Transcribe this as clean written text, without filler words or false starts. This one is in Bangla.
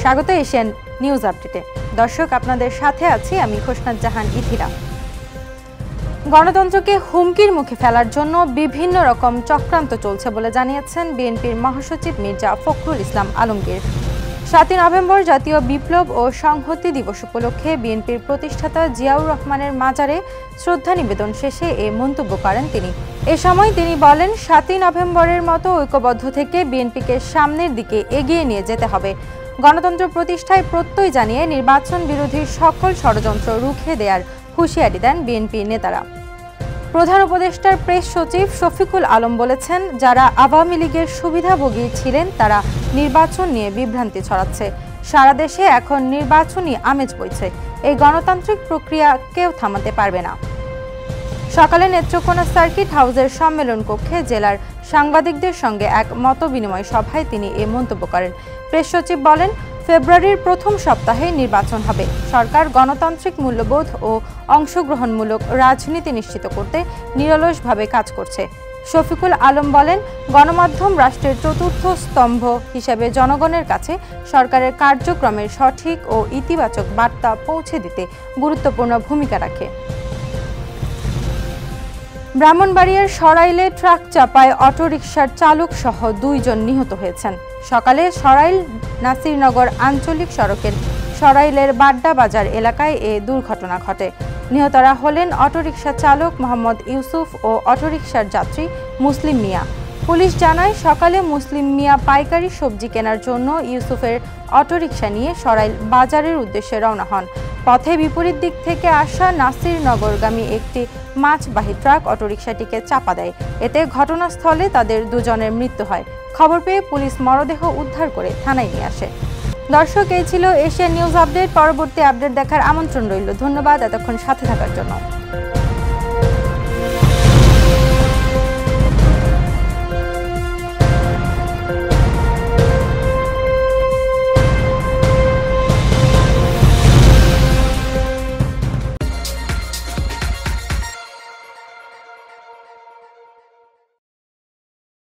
স্বাগত এশিয়ান নিউজ আপডেটে। দর্শক, আপনাদের সাথে আছি আমি খোসনাত জাহান ইথিরা। গণতন্ত্রকে হুমকির মুখে ফেলার জন্য বিভিন্ন রকম চক্রান্ত চলছে বলে জানিয়েছেন বিএনপির মহাসচিব মির্জা ফখরুল ইসলাম আলমগীর। ৭ই নভেম্বর জাতীয় বিপ্লব ও সংহতি দিবস উপলক্ষে বিএনপির প্রতিষ্ঠাতা জিয়াউর রহমানের মাজারে শ্রদ্ধা নিবেদন শেষে এ মন্তব্য করেন তিনি। এ সময় তিনি বলেন, ৭ই নভেম্বরের মতো ঐক্যবদ্ধ থেকে বিএনপিকে সামনের দিকে এগিয়ে নিয়ে যেতে হবে। গণতন্ত্র প্রতিষ্ঠায় প্রত্যয় জানিয়ে নির্বাচন বিরোধী সকল ষড়যন্ত্র রুখে দেওয়ার হুঁশিয়ারি দেন বিএনপি নেতারা। প্রধান উপদেষ্টার প্রেস সচিব শফিকুল আলম বলেছেন, যারা আওয়ামী লীগের সুবিধাভোগী ছিলেন তারা নির্বাচন নিয়ে বিভ্রান্তি ছড়াচ্ছে। সারা দেশে এখন নির্বাচনী আমেজ বইছে। এই গণতান্ত্রিক প্রক্রিয়া কেউ থামাতে পারবে না। সকালে নেত্রকোনা সার্কিট হাউসের সম্মেলন কক্ষে জেলার সাংবাদিকদের সঙ্গে এক মতবিনিময় সভায় তিনি এ মন্তব্য করেন। প্রেস সচিব বলেন, ফেব্রুয়ারির প্রথম সপ্তাহে নির্বাচন হবে। সরকার গণতান্ত্রিক মূল্যবোধ ও অংশগ্রহণমূলক রাজনীতি নিশ্চিত করতে নিরলসভাবে কাজ করছে। শফিকুল আলম বলেন, গণমাধ্যম রাষ্ট্রের চতুর্থ স্তম্ভ হিসেবে জনগণের কাছে সরকারের কার্যক্রমের সঠিক ও ইতিবাচক বার্তা পৌঁছে দিতে গুরুত্বপূর্ণ ভূমিকা রাখে। ব্রাহ্মণবাড়িয়ার সরাইলে ট্রাক চাপায় অটোরিকশার চালক সহ ২ জন নিহত হয়েছেন। সকালে সরাইল নাসিরনগর আঞ্চলিক সড়কের সরাইলের বাড্ডা বাজার এলাকায় এ দুর্ঘটনা ঘটে। নিহতরা হলেন অটোরিকশা চালক মোহাম্মদ ইউসুফ ও অটোরিকশার যাত্রী মুসলিম মিয়া। পুলিশ জানায়, সকালে মুসলিম মিয়া পাইকারি সবজি কেনার জন্য ইউসুফের অটোরিকশা নিয়ে সরাইল বাজারের উদ্দেশ্যে রওনা হন। পথে বিপরীত দিক থেকে আসা নাসিরনগরগামী একটি মাছবাহী ট্রাক অটোরিকশাটিকে চাপা দেয়। এতে ঘটনাস্থলে তাদের দুজনের মৃত্যু হয়। খবর পেয়ে পুলিশ মরদেহ উদ্ধার করে থানায় নিয়ে আসে। দর্শক, এই ছিল এশিয়ান নিউজ আপডেট। পরবর্তী আপডেট দেখার আমন্ত্রণ রইল। ধন্যবাদ এতক্ষণ সাথে থাকার জন্য।